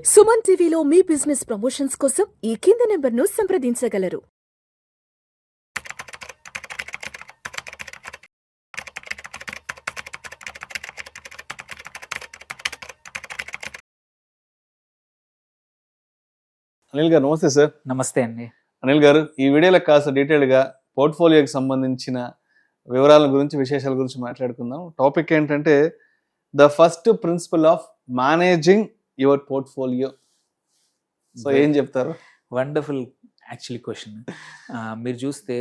సుమన్ టీవీలో మీ business promotions కోసం ఈ కింది నెంబర్ను సంప్రదించగలరు. అనిల్ గారు నమస్తే సార్. నమస్తే అండి. అనిల్ గారు, ఈ వీడియోలో కాస్త డీటెయిల్గా పోర్ట్ఫోలియోకి సంబంధించిన వివరాల గురించి, విశేషాల గురించి మాట్లాడుకుందాం. టాపిక్ ఏంటంటే the first principle of managing your portfolio. So ఏం చెప్తారు? Wonderful actually question. మీరు చూస్తే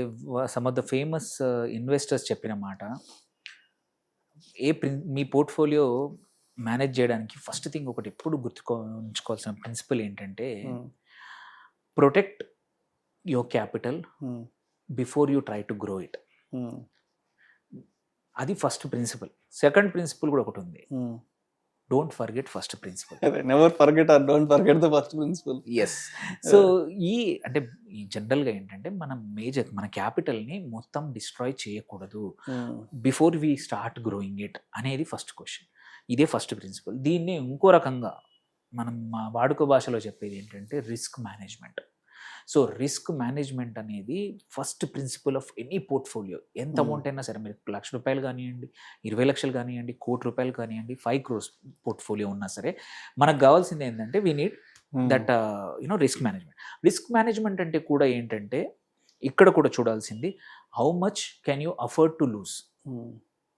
some of the famous investors చెప్పిన మాట, మీ పోర్ట్ఫోలియో మేనేజ్ చేయడానికి ఫస్ట్ థింగ్ ఒకటి ఎప్పుడు ఉంచుకోవాల్సిన ప్రిన్సిపల్ ఏంటంటే protect your capital before you try to grow it. అది ఫస్ట్ ప్రిన్సిపల్. సెకండ్ ప్రిన్సిపల్ కూడా ఒకటి ఉంది, don't forget first principle. Never forget or don't forget the first principle. Yes. So అంటే ఈ జనరల్గా ఏంటంటే మన క్యాపిటల్ని మొత్తం డిస్ట్రాయ్ చేయకూడదు before we start growing it అనేది ఫస్ట్ క్వశ్చన్. ఇదే ఫస్ట్ ప్రిన్సిపల్. దీన్ని ఇంకో రకంగా మనం మా వాడుక భాషలో చెప్పేది ఏంటంటే risk management. So risk management అనేది first principle of any portfolio. ఎంత అమౌంట్ అయినా సరే, మీరు ₹1,00,000 కానివ్వండి, 20 లక్షలు కానివ్వండి, ₹1,00,00,000 కానివ్వండి, 5 crores పోర్ట్ఫోలియో ఉన్నా సరే, మనకు కావాల్సింది ఏంటంటే we need that risk management. Risk management అంటే కూడా ఏంటంటే ఇక్కడ కూడా చూడాల్సింది how much can you afford to loose.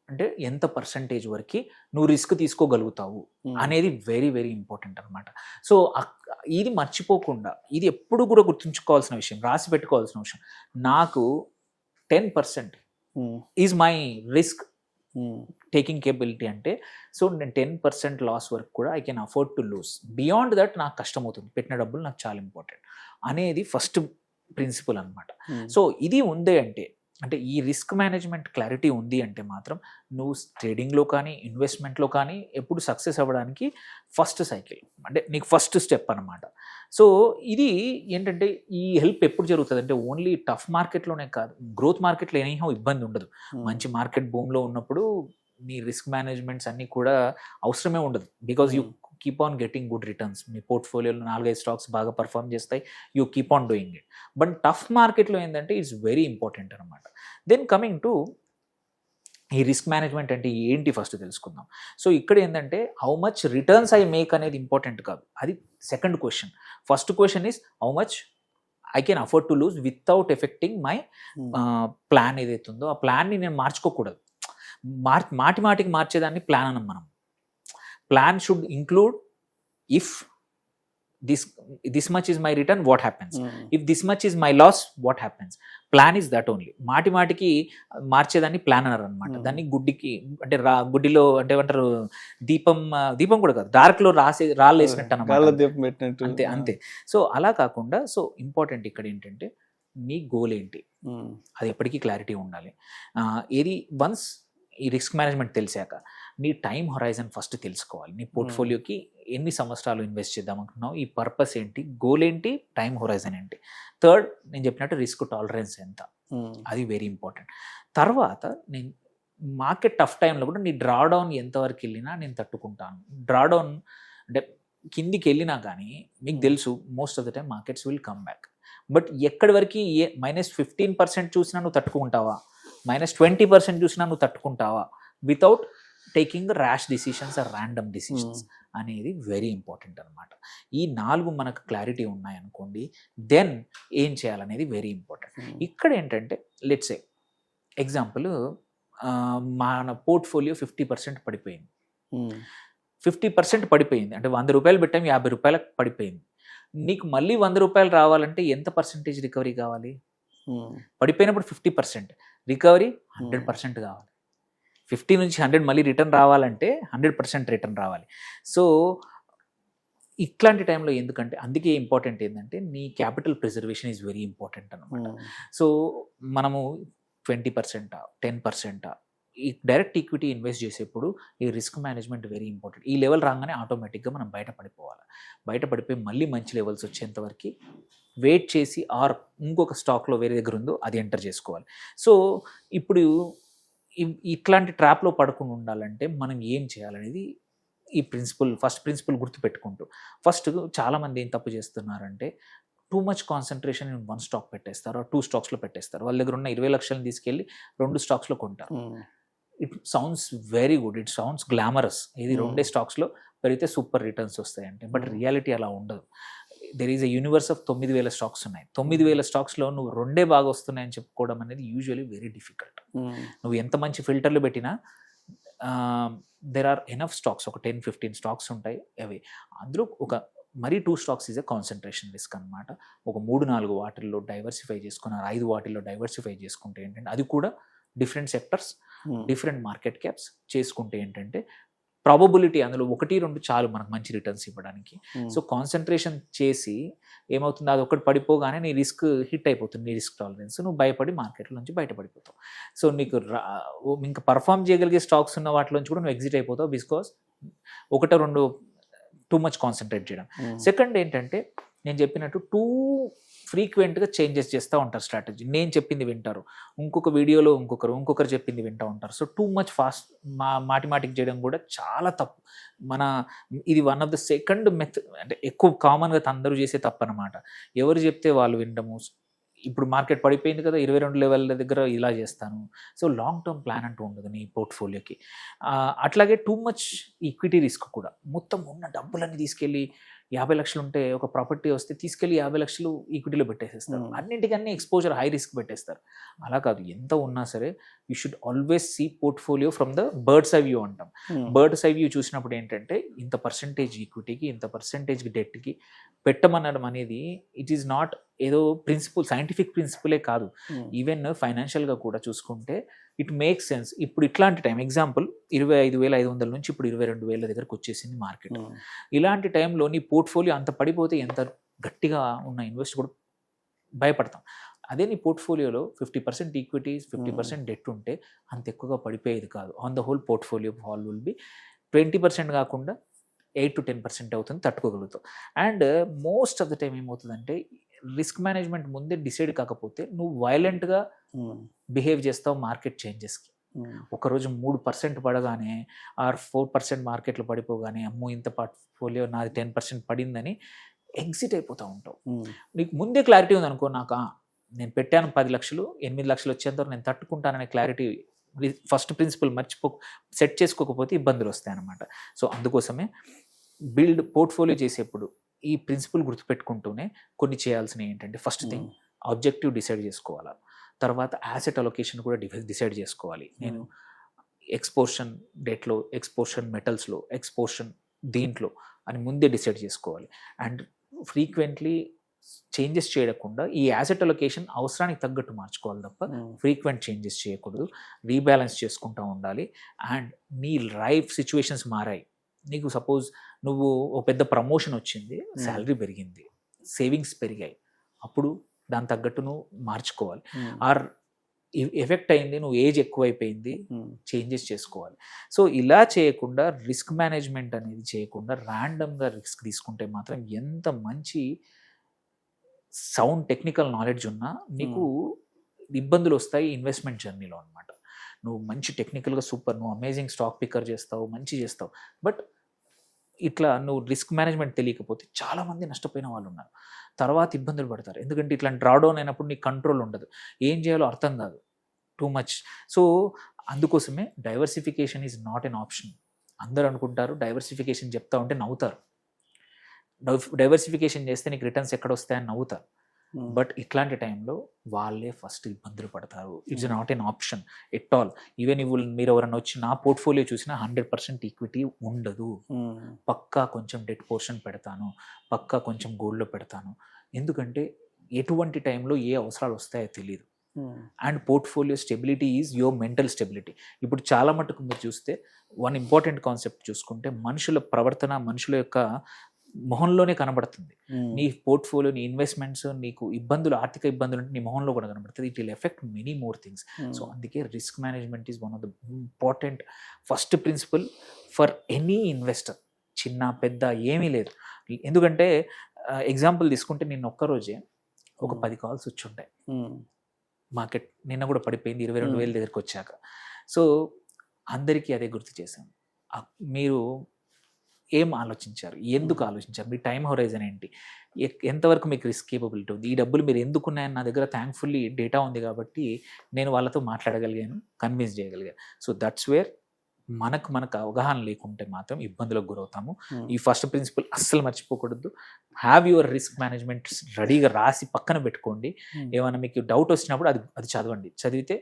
అంటే ఎంత పర్సంటేజ్ వరకు నువ్వు రిస్క్ తీసుకోగలుగుతావు అనేది వెరీ వెరీ ఇంపార్టెంట్ అనమాట. సో ఇది మర్చిపోకుండా, ఇది ఎప్పుడు కూడా గుర్తుంచుకోవాల్సిన విషయం, రాసి పెట్టుకోవాల్సిన విషయం. నాకు 10% is my risk taking capability అంటే, సో నేను 10% లాస్ వరకు కూడా I can afford to loose. Beyond that నాకు కష్టం అవుతుంది, పెట్టిన డబ్బులు నాకు చాలా ఇంపార్టెంట్ అనేది ఫస్ట్ ప్రిన్సిపల్ అనమాట. సో ఇది ఉంది అంటే ఈ రిస్క్ మేనేజ్మెంట్ క్లారిటీ ఉంది అంటే మాత్రం నువ్వు ట్రేడింగ్లో కానీ ఇన్వెస్ట్మెంట్లో కానీ ఎప్పుడు సక్సెస్ అవ్వడానికి ఫస్ట్ సైకిల్, అంటే నీకు ఫస్ట్ స్టెప్ అనమాట. సో ఇది ఏంటంటే ఈ హెల్ప్ ఎప్పుడు జరుగుతుంది అంటే ఓన్లీ టఫ్ మార్కెట్లోనే కాదు, గ్రోత్ మార్కెట్లో ఎనీహౌ ఇబ్బంది ఉండదు. మంచి మార్కెట్ బూమ్లో ఉన్నప్పుడు నీ రిస్క్ మేనేజ్మెంట్స్ అన్నీ కూడా అవసరమే ఉండదు, because you keep on getting good returns. మీ పోర్ట్ఫోలియోలో 4-5 స్టాక్స్ బాగా పర్ఫామ్ చేస్తాయి, you keep on doing it. But tough మార్కెట్లో ఏంటంటే ఇట్స్ వెరీ ఇంపార్టెంట్ అనమాట. దెన్ కమింగ్ టు ఈ రిస్క్ మేనేజ్మెంట్ అంటే ఏంటి ఫస్ట్ తెలుసుకుందాం. సో ఇక్కడ ఏంటంటే how much returns I make అనేది ఇంపార్టెంట్ కాదు, అది second question. First question is how much I can afford to lose without affecting my plan ఏదైతే ఉందో ఆ ప్లాన్ని నేను మార్చుకోకూడదు. మాటికి మార్చేదాన్ని ప్లాన్ అనం మనం. Plan should include if this much is my return, what happens? If this much is my loss, what happens? Plan is that only. మాటికి మార్చేదాన్ని plan అన్నారు అనమాట. దాన్ని గుడ్డికి అంటే గుడ్డిలో అంటే ఏమంటారు, దీపం కూడా కాదు, డార్క్లో రాళ్ళు వేసినట్టు అనమాట. అంతే. సో అలా కాకుండా, సో ఇంపార్టెంట్ ఇక్కడ ఏంటంటే నీ గోల్ ఏంటి, అది ఎప్పటికీ క్లారిటీ ఉండాలి. ఏది వన్స్ ఈ రిస్క్ మేనేజ్మెంట్ తెలిసాక నీ టైం హొరైజన్ ఫస్ట్ తెలుసుకోవాలి. నీ పోర్ట్ఫోలియోకి ఎన్ని సంవత్సరాలు ఇన్వెస్ట్ చేద్దాం అనుకున్నావు, ఈ పర్పస్ ఏంటి, గోల్ ఏంటి, టైం హొరైజన్ ఏంటి. థర్డ్, నేను చెప్పినట్టు రిస్క్ టాలరెన్స్ ఎంత, అది వెరీ ఇంపార్టెంట్. తర్వాత నేను మార్కెట్ టఫ్ టైంలో కూడా నీ డ్రాడౌన్ ఎంతవరకు వెళ్ళినా నేను తట్టుకుంటాను. డ్రాడౌన్ అంటే కిందికి వెళ్ళినా కానీ మీకు తెలుసు most of the time markets will come back. But ఎక్కడి వరకు -15% చూసినా నువ్వు తట్టుకుంటావా, -20% చూసినా నువ్వు తట్టుకుంటావా without taking rash decisions or random decisions అనేది వెరీ ఇంపార్టెంట్ అనమాట. ఈ 4 మనకు క్లారిటీ ఉన్నాయనుకోండి, దెన్ ఏం చేయాలనేది వెరీ ఇంపార్టెంట్. ఇక్కడ ఏంటంటే లెట్స్ సే ఎగ్జాంపుల్, మన పోర్ట్ఫోలియో 50% పడిపోయింది. 50% పడిపోయింది అంటే ₹100 పెట్టాం, ₹50 పడిపోయింది. నీకు మళ్ళీ ₹100 రావాలంటే ఎంత పర్సెంటేజ్ రికవరీ కావాలి? పడిపోయినప్పుడు 50%, రికవరీ 100% కావాలి. 50 నుంచి 100 మళ్ళీ రిటర్న్ రావాలంటే 100% రిటర్న్ రావాలి. సో ఇట్లాంటి టైంలో ఎందుకంటే అందుకే ఇంపార్టెంట్ ఏంటంటే నీ capital preservation is very important అనమాట. సో మనము 20%, 10% ఈ డైరెక్ట్ ఈక్విటీ ఇన్వెస్ట్ చేసేప్పుడు ఈ రిస్క్ మేనేజ్మెంట్ వెరీ ఇంపార్టెంట్. ఈ లెవెల్ రాగానే ఆటోమేటిక్గా మనం బయటపడిపోవాలి. బయటపడిపోయి మళ్ళీ మంచి లెవెల్స్ వచ్చేంతవరకు వెయిట్ చేసి ఆర్ ఇంకొక స్టాక్లో వేరే దగ్గర ఉందో అది ఎంటర్ చేసుకోవాలి. సో ఇప్పుడు ఇట్లాంటి ట్రాప్లో పడకుండా ఉండాలంటే మనం ఏం చేయాలనేది ఈ ఫస్ట్ ప్రిన్సిపల్ గుర్తుపెట్టుకుంటూ ఫస్ట్ చాలామంది ఏం తప్పు చేస్తున్నారంటే too much concentration in 1 stock పెట్టేస్తారు, 2 స్టాక్స్లో పెట్టేస్తారు. వాళ్ళ దగ్గర ఉన్న 20 లక్షలను తీసుకెళ్ళి 2 స్టాక్స్లో కొంటారు. It sounds very good, it sounds glamorous, ఇది 2 స్టాక్స్లో పెరిగితే సూపర్ రిటర్న్స్ వస్తాయంటే. బట్ రియాలిటీ అలా ఉండదు. There is a universe of 9,000 stocks ఉన్నాయి. 9,000 స్టాక్స్లో నువ్వు 2 బాగా వస్తున్నాయని చెప్పుకోవడం అనేది యూజువలీ వెరీ డిఫికల్ట్. నువ్వు ఎంత మంచి ఫిల్టర్లు పెట్టినా దెర్ ఆర్ ఎనఫ్ స్టాక్స్, ఒక 10-15 స్టాక్స్ ఉంటాయి. అవి అందులో ఒక మరీ 2 stocks is a concentration risk అనమాట. ఒక 3-4 వాటిల్లో డైవర్సిఫై చేసుకున్నారు, 5 వాటిల్లో డైవర్సిఫై చేసుకుంటే ఏంటంటే అది కూడా different sectors, different market caps చేసుకుంటే ఏంటంటే ప్రాబబిలిటీ అందులో 1-2 చాలు మనకు మంచి రిటర్న్స్ ఇవ్వడానికి. సో కాన్సన్ట్రేషన్ చేసి ఏమవుతుంది, అది ఒకటి పడిపోగానే నీ రిస్క్ హిట్ అయిపోతుంది, నీ రిస్క్ టాలరెన్స్, నువ్వు భయపడి మార్కెట్లో నుంచి బయటపడిపోతావు. సో నీకు ఇంకా పర్ఫామ్ చేయగలిగే స్టాక్స్ ఉన్న వాటిలోంచి కూడా నువ్వు ఎగ్జిట్ అయిపోతావు, బికాస్ 1-2 టూ మచ్ కాన్సన్ట్రేట్ చేయడం. సెకండ్ ఏంటంటే నేను చెప్పినట్టు ఫ్రీక్వెంట్గా చేంజెస్ చేస్తూ ఉంటారు స్ట్రాటజీ. నేను చెప్పింది వింటారు, ఇంకొక వీడియోలో ఇంకొకరు చెప్పింది వింటూ ఉంటారు. సో టూ మచ్ ఫాస్ట్ మాటిమాటికి చేయడం కూడా చాలా తప్పు. ఇది వన్ ఆఫ్ ద సెకండ్ అంటే ఎక్కువ కామన్గా అందరూ చేసే తప్పు అనమాట. ఎవరు చెప్తే వాళ్ళు వినడము. ఇప్పుడు మార్కెట్ పడిపోయింది కదా, 22 లెవెల్ దగ్గర ఇలా చేస్తాను. సో లాంగ్ టర్మ్ ప్లాన్ అంటూ ఉండదు నీ పోర్ట్ఫోలియోకి. అట్లాగే టూ మచ్ ఈక్విటీ రిస్క్ కూడా. మొత్తం ఉన్న డబ్బులన్నీ తీసుకెళ్ళి 50 లక్షలు ఉంటే ఒక ప్రాపర్టీ వస్తే తీసుకెళ్ళి 50 లక్షలు ఈక్విటీలో పెట్టేసేస్తారు. అన్నింటికన్నీ ఎక్స్పోజర్ హై రిస్క్ పెట్టేస్తారు. అలా కాదు, ఎంత ఉన్నా సరే you should always see portfolio from the bird's eye view అంటాం. బర్డ్స్ ఐ వ్యూ చూసినప్పుడు ఏంటంటే ఇంత పర్సెంటేజ్ ఈక్విటీకి, ఇంత పర్సెంటేజ్ డెట్కి పెట్టమనడం అనేది ఇట్ ఈస్ నాట్ ఏదో సైంటిఫిక్ ప్రిన్సిపులే కాదు. ఈవెన్ ఫైనాన్షియల్గా కూడా చూసుకుంటే ఇట్ మేక్ సెన్స్. ఇప్పుడు ఇట్లాంటి టైం, ఎగ్జాంపుల్ 25,500 నుంచి ఇప్పుడు 22,000 దగ్గరకు వచ్చేసింది మార్కెట్. ఇలాంటి టైంలో నీ పోర్ట్ఫోలియో అంత పడిపోతే ఎంత గట్టిగా ఉన్న ఇన్వెస్ట్ కూడా భయపడతాం. అదే నీ పోర్ట్ఫోలియోలో 50% ఈక్విటీస్, 50% డెట్ ఉంటే అంత ఎక్కువగా పడిపోయేది కాదు. On the whole portfolio fall will be 20% కాకుండా 8-10% అవుతుంది, తట్టుకోగలుగుతావు. And most of the time ఏమవుతుందంటే రిస్క్ మేనేజ్మెంట్ ముందే డిసైడ్ కాకపోతే నువ్వు వైలెంట్గా బిహేవ్ చేస్తావు మార్కెట్ చేంజెస్కి. ఒకరోజు 3% పడగానే ఆర్ 4% మార్కెట్లో పడిపోగానే అమ్మో ఇంత పోర్ట్ఫోలియో నాది 10% పడిందని ఎగ్జిట్ అయిపోతూ ఉంటావు. నీకు ముందే క్లారిటీ ఉందనుకో, నేను పెట్టాను 10 లక్షలు, 8 లక్షలు వచ్చేంతవరకు నేను తట్టుకుంటాననే క్లారిటీ, ఫస్ట్ ప్రిన్సిపల్ సెట్ చేసుకోకపోతే ఇబ్బందులు వస్తాయన్నమాట. సో అందుకోసమే పోర్ట్ఫోలియో చేసేప్పుడు ఈ ప్రిన్సిపల్ గుర్తుపెట్టుకుంటూనే కొన్ని చేయాల్సినవి ఏంటంటే, ఫస్ట్ థింగ్ ఆబ్జెక్టివ్ డిసైడ్ చేసుకోవాలి. తర్వాత యాసెట్ అలొకేషన్ కూడా డిసైడ్ చేసుకోవాలి. నేను ఎక్స్పోర్షన్ డెట్లో, ఎక్స్పోర్షన్ మెటల్స్లో, ఎక్స్పోర్షన్ దీంట్లో అని ముందే డిసైడ్ చేసుకోవాలి. అండ్ ఫ్రీక్వెంట్లీ చేంజెస్ చేయకుండా ఈ యాసెట్ అలొకేషన్ అవసరానికి తగ్గట్టు మార్చుకోవాలి తప్ప ఫ్రీక్వెంట్ చేంజెస్ చేయకూడదు. రీబ్యాలెన్స్ చేసుకుంటూ ఉండాలి. అండ్ నీ లైఫ్ సిచ్యువేషన్స్ మారాయి, నీకు సపోజ్ నువ్వు ఒక పెద్ద ప్రమోషన్ వచ్చింది, శాలరీ పెరిగింది, సేవింగ్స్ పెరిగాయి, అప్పుడు దాని తగ్గట్టు నువ్వు మార్చుకోవాలి. ఆర్ ఎఫెక్ట్ అయింది, నువ్వు ఏజ్ ఎక్కువైపోయింది, చేంజెస్ చేసుకోవాలి. సో ఇలా చేయకుండా రిస్క్ మేనేజ్మెంట్ అనేది చేయకుండా ర్యాండమ్గా రిస్క్ తీసుకుంటే మాత్రం ఎంత మంచి సౌండ్ టెక్నికల్ నాలెడ్జ్ ఉన్నా నీకు ఇబ్బందులు వస్తాయి ఇన్వెస్ట్మెంట్ జర్నీలో అనమాట. నువ్వు మంచి టెక్నికల్గా నువ్వు అమేజింగ్ స్టాక్ పిక్కర్ చేస్తావు, మంచి చేస్తావు, బట్ ఇట్లా నువ్వు రిస్క్ మేనేజ్మెంట్ తెలియకపోతే చాలామంది నష్టపోయిన వాళ్ళు ఉన్నారు. తర్వాత ఇబ్బందులు పడతారు, ఎందుకంటే ఇట్లా డ్రాడౌన్ అయినప్పుడు నీకు కంట్రోల్ ఉండదు, ఏం చేయాలో అర్థం కాదు, టూ మచ్. సో అందుకోసమే diversification is not an option. అందరూ అనుకుంటారు డైవర్సిఫికేషన్ చెప్తా ఉంటే నవ్వుతారు, డైవర్సిఫికేషన్ చేస్తే నీకు రిటర్న్స్ ఎక్కడ వస్తాయని నవ్వుతారు. బట్ ఇట్లాంటి టైంలో వాళ్ళే ఫస్ట్ ఇబ్బందులు పడతారు. It's not an option at all. Even మీరు ఎవరైనా వచ్చి నా పోర్ట్ఫోలియో చూసినా 100% ఈక్విటీ ఉండదు. పక్కా కొంచెం డెట్ పోర్షన్ పెడతాను, పక్కా కొంచెం గోల్డ్లో పెడతాను. ఎందుకంటే ఎటువంటి టైంలో ఏ అవసరాలు వస్తాయో తెలియదు. And portfolio stability is your mental stability. ఇప్పుడు చాలా మటుకు మీరు చూస్తే వన్ ఇంపార్టెంట్ కాన్సెప్ట్ చూసుకుంటే మనుషుల ప్రవర్తన, మనుషుల యొక్క మొహంలోనే కనబడుతుంది. నీ పోర్ట్ఫోలియో, నీ ఇన్వెస్ట్మెంట్స్, నీకు ఇబ్బందులు, ఆర్థిక ఇబ్బందులు అంటే నీ మొహంలో కూడా కనబడుతుంది. It will affect many more things. So అందుకే risk management is one of the important first principle for any investor. చిన్న పెద్ద ఏమీ లేదు. ఎందుకంటే ఎగ్జాంపుల్ తీసుకుంటే నిన్న ఒక్కరోజే ఒక 10 కాల్స్ వచ్చి ఉంటాయి. మార్కెట్ నిన్న కూడా పడిపోయింది 22,000 దగ్గరికి వచ్చాక. సో అందరికీ అదే గుర్తు చేశాను, మీరు ఏం ఆలోచించారు, ఎందుకు ఆలోచించారు, మీ టైం హొరైజన్ ఏంటి, ఎంతవరకు మీకు రిస్క్ కేపబిలిటీ ఉంది, ఈ డబ్బులు మీరు ఎందుకు ఉన్నాయని నా దగ్గర థ్యాంక్ఫుల్లీ డేటా ఉంది కాబట్టి నేను వాళ్ళతో మాట్లాడగలిగాను, కన్విన్స్ చేయగలిగాను. సో దట్స్ వేర్ మనకు అవగాహన లేకుంటే మాత్రం ఇబ్బందులకు గురవుతాము. ఈ ఫస్ట్ ప్రిన్సిపల్ అస్సలు మర్చిపోకూడదు. హ్యావ్ యువర్ రిస్క్ మేనేజ్మెంట్ రెడీగా రాసి పక్కన పెట్టుకోండి. ఏమైనా మీకు డౌట్ వచ్చినప్పుడు అది చదవండి. చదివితే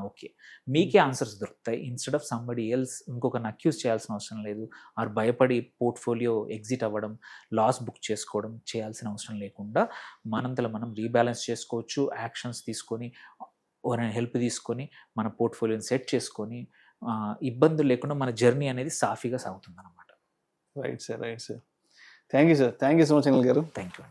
ఓకే మీకే ఆన్సర్స్ దొరుకుతాయి. ఇన్స్టెడ్ ఆఫ్ సంబడి ఎల్స్ ఇంకొకరిని అక్యూజ్ చేయాల్సిన అవసరం లేదు. ఆర్ భయపడి పోర్ట్ఫోలియో ఎగ్జిట్ అవ్వడం, లాస్ బుక్ చేసుకోవడం చేయాల్సిన అవసరం లేకుండా మనంతలో మనం రీబ్యాలెన్స్ చేసుకోవచ్చు. యాక్షన్స్ తీసుకొని ఎవరైనా హెల్ప్ తీసుకొని మన పోర్ట్ఫోలియోని సెట్ చేసుకొని ఇబ్బందులు లేకుండా మన జర్నీ అనేది సాఫీగా సాగుతుంది అనమాట. Right sir. Thank you so much Anil garu. Thank you.